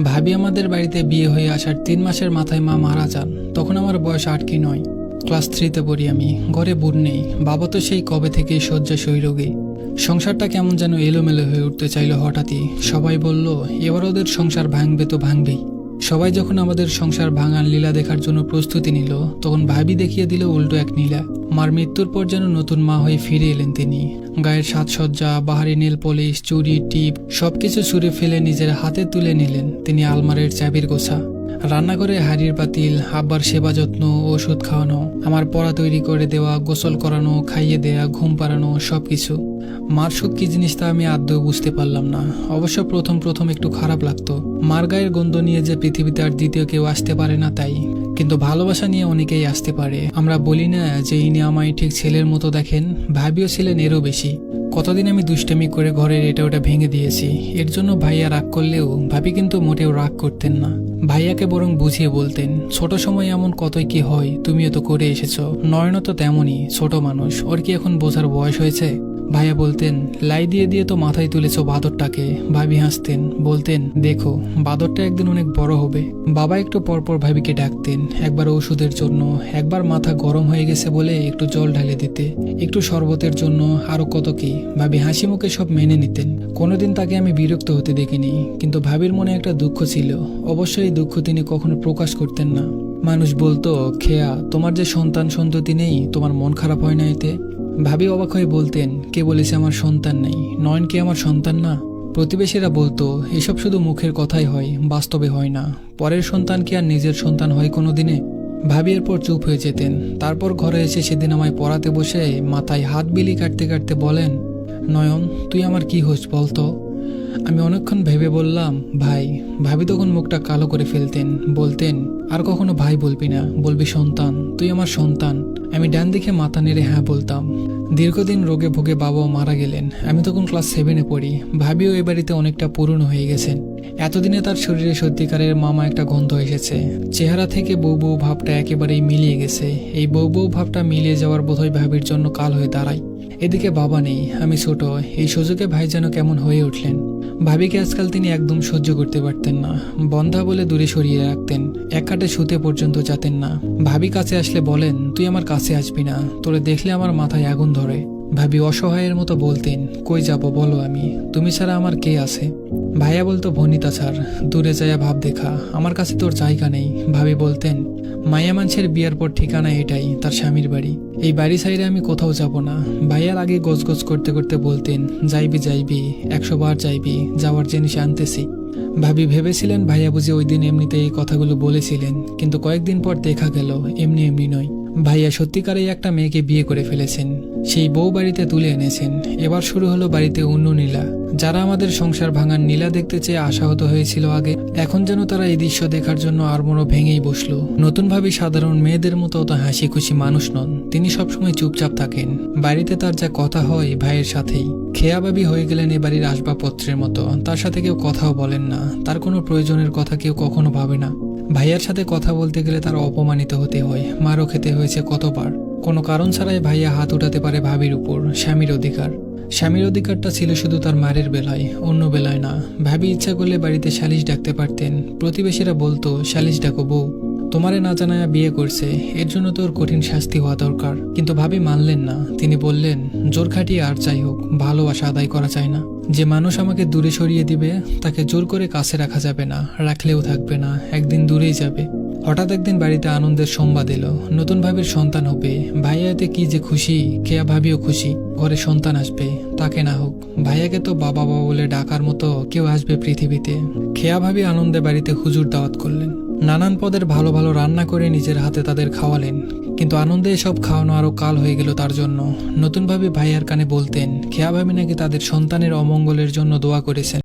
ভাবি আমাদের বাড়িতে বিয়ে হয়ে আসার 3 মাসের মাথায় মা মারা যান। তখন আমার বয়স 8 কি 9, ক্লাস 3-তে পড়ি আমি। ঘরে বোন নেই, বাবা তো সেই কবে থেকেই শয্যাশয়ী রোগী। সংসারটা কেমন যেন এলোমেলো হয়ে উঠতে চাইল হঠাৎই। সবাই বলল এবার ওদের সংসার ভাঙবে তো ভাঙবেই। সবাই যখন আমাদের সংসার ভাঙার লীলা দেখার জন্য প্রস্তুতি নিল, তখন ভাবি দেখিয়ে দিল উল্টো এক নীলা। মার মৃত্যুর পর যেন নতুন মা হয়ে ফিরে এলেন তিনি। গায়ের সাজসজ্জা, বাহারি নীল পলিশ, চুড়ি, টিপ সবকিছু ছুঁড়ে ফেলে নিজের হাতে তুলে নিলেন তিনি আলমারের চাবির গোছা। রান্নাঘরে হাড়ির পাতিল, আব্বার সেবা যত্ন, ওষুধ খাওয়ানো, আমার পড়া তৈরি করে দেওয়া, গোসল করানো, খাইয়ে দেয়া, ঘুম পাড়ানো সবকিছু। মার সুখ কি জিনিস তা আমি আদৌ বুঝতে পারলাম না। অবশ্য প্রথম প্রথম একটু খারাপ লাগতো, মার গায়ের গন্ধ নিয়ে যে পৃথিবীতে আর দ্বিতীয় কেউ আসতে পারে না তাই। কিন্তু ভালোবাসা নিয়ে অনেকেই আসতে পারে। আমরা বলি না যে ইনি আমায় ঠিক ছেলের মতো দেখেন, ভাবিও ছিলেন এরও বেশি। কতদিন আমি দুষ্টামি করে ঘরের এটা ওটা ভেঙে দিয়েছি। এর জন্য ভাইয়া রাগ করলেও ভাবি কিন্তু মোটেও রাগ করতেন না। ভাইয়াকে বরং বুঝিয়ে বলতেন, ছোট সময় এমন কতই কি হয়, তুমিও তো করে এসেছো। নয়নও তো তেমনই, ছোট মানুষ, ওর কি এখন বোঝার বয়স হয়েছে? ভাইয়া বলতেন, লাই দিয়ে দিয়ে তো মাথায় তুলেছ বাদরটাকে। ভাবি হাসতেন, বলতেন, দেখো বাদরটা একদিন অনেক বড় হবে। বাবা একটু পরপর ভাবিকে ডাকতেন, একবার ওষুধের জন্য, একবার মাথা গরম হয়ে গেছে বলে একটু জল ঢেলে দিতে, একটু শরবতের জন্য, আরো কত কি। ভাবি হাসি মুখে সব মেনে নিতেন। কোনোদিন তাকে আমি বিরক্ত হতে দেখিনি। কিন্তু ভাবির মনে একটা দুঃখ ছিল, অবশ্যই এই দুঃখ তিনি কখনো প্রকাশ করতেন না। মানুষ বলতো, খেয়া তোমার যে সন্তান সন্ততি নেই, তোমার মন খারাপ হয় না এতে? ভাবি অবাক হয়ে বলতেন, কে বলেছে আমার সন্তান নেই? নয়ন কি আমার সন্তান না? প্রতিবেশীরা বলতো, এসব শুধু মুখের কথাই হয়, বাস্তবে হয় না। পরের সন্তান কি আর নিজের সন্তান হয় কোনো দিনে? ভাবি এরপর চুপ হয়ে যেতেন। তারপর ঘরে এসে সেদিন আমায় পড়াতে বসে মাথায় হাত বিলি কাটতে কাটতে বলেন, নয়ন তুই আমার কি হোস বলতো? আমি অনেকক্ষণ ভেবে বললাম, ভাই। ভাবি তখন মুখটা কালো করে ফেলতেন, বলতেন, আর কখনো ভাই বলবি না, বলবি সন্তান, তুই আমার সন্তান। আমি ডান দিকে মাথা নেড়ে হ্যাঁ বলতাম। দীর্ঘদিন রোগে ভোগে বাবাও মারা গেলেন। আমি তখন ক্লাস 7-এ পড়ি। ভাবিও এ বাড়িতে অনেকটা পুরনো হয়ে গেছেন। এতদিনে তার শরীরে সত্যিকারের মামা একটা গন্ধ এসেছে। চেহারা থেকে বউ বউ ভাবটা একেবারেই মিলিয়ে গেছে। এই বউ বউ ভাবটা মিলিয়ে যাওয়ার বোধহয় ভাবির জন্য কাল হয়ে দাঁড়ায়। এদিকে বাবা নেই, আমি ছোট। এই সুযোগে ভাই যেন কেমন হয়ে উঠলেন। ভাবিকে আজকাল তিনি একদম সহ্য করতে পারতেন না। বন্ধা বলে দূরে সরিয়ে রাখতেন, এক খাটে শুতে পর্যন্ত যেতেন না। ভাবি কাছে আসলে বলেন, তুই আমার কাছে আসবি না, তোরে দেখলে আমার মাথায় আগুন ধরে। ভাবি অসহায়ের মতো বলতেন, কই যাব বলো আমি, তুমি ছাড়া আমার কে আছে? ভাইয়া বলতো, ভনিতা ছাড়, দূরে যাইয়া ভাব দেখা, আমার কাছে তোর জায়গা নেই। ভাবি বলতেন, মায়া মানুষের বিয়ার পর ঠিকানা এটাই, তার স্বামীর বাড়ি। এই বাড়ি সাইডে আমি কোথাও যাব না। ভাইয়ার আগে গজগজ করতে করতে বলতেন, যাইবি যাইবি, 100 বার যাইবি, যাওয়ার জিনিস আনতেছি। ভাবি ভেবেছিলেন ভাইয়া বুঝি ওই দিন এমনিতে এই কথাগুলো বলেছিলেন, কিন্তু কয়েকদিন পর দেখা গেল এমনি এমনি নয়। ভাইয়া সত্যিকারেই একটা মেয়েকে বিয়ে করে ফেলেছেন, সেই বউ বাড়িতে তুলে এনেছেন। এবার শুরু হলো বাড়িতে অন্য নীলা। যারা আমাদের সংসার ভাঙার নীলা দেখতে চেয়ে আশাহত হয়েছিল আগে, এখন যেন তারা এই দৃশ্য দেখার জন্য আড়মোড়ো ভেঙেই বসলো। নতুনভাবে সাধারণ মেয়েদের মতো অত হাসি খুশি মানুষ নন তিনি, সবসময় চুপচাপ থাকেন। বাড়িতে তার যা কথা হয় ভাইয়ের সাথেই। খেয়া ভাবি হয়ে গেলেন এ বাড়ির আসবাবপত্রের মতো। তার সাথে কেউ কথাও বলেন না, তার কোনো প্রয়োজনের কথা কেউ কখনো ভাবে না। ভাইয়ার সাথে কথা বলতে গেলে তার অপমানিত হতে হয়, মারও খেতে হয়েছে কতবার। কোনো কারণ ছাড়াই ভাইয়া হাত উঠাতে পারে ভাবির উপর। স্বামীর অধিকার, স্বামীর অধিকারটা ছিল শুধু তার মায়ের বেলায়, অন্য বেলায় না। ভাবি ইচ্ছা করলে বাড়িতে সালিশ ডাকতে পারতেন। প্রতিবেশীরা বলতো, সালিশ ডাকো বউ, তোমারে না জানায়া বিয়ে করছে, এর জন্য তোর কঠিন শাস্তি হওয়া দরকার। কিন্তু ভাবি মানলেন না। তিনি বললেন, জোর খাটিয়ে আর চাই হোক, ভালোবাসা আদায় করা যায় না। যে মানুষ আমাকে দূরে সরিয়ে দিবে তাকে জোর করে কাছে রাখা যাবে না, রাখলেও থাকবে না, একদিন দূরেই যাবে। হঠাৎ একদিন বাড়িতে আনন্দের সংবাদ এলো, নতুন ভাবির সন্তান হবে। ভাইয়া এতে কি যে খুশি, খেয়া ভাবিও খুশি। ঘরে সন্তান আসবে, তাকে না হোক, ভাইয়াকে তো বাবা বাবা বলে ডাকার মতো কেউ আসবে পৃথিবীতে। খেয়া ভাবি আনন্দে বাড়িতে হুজুর দাওয়াত করলেন। নানান পদের ভালো ভালো রান্না করে নিজের হাতে তাদের খাওয়ালেন। কিন্তু আনন্দে এসব খাওয়ানো আরো কাল হয়ে গেল তার জন্য। নতুন ভাবে ভাইয়ার কানে বলতেন, খেয়া ভাবি নাকি তাদের সন্তানের অমঙ্গলের জন্য দোয়া করেছেন।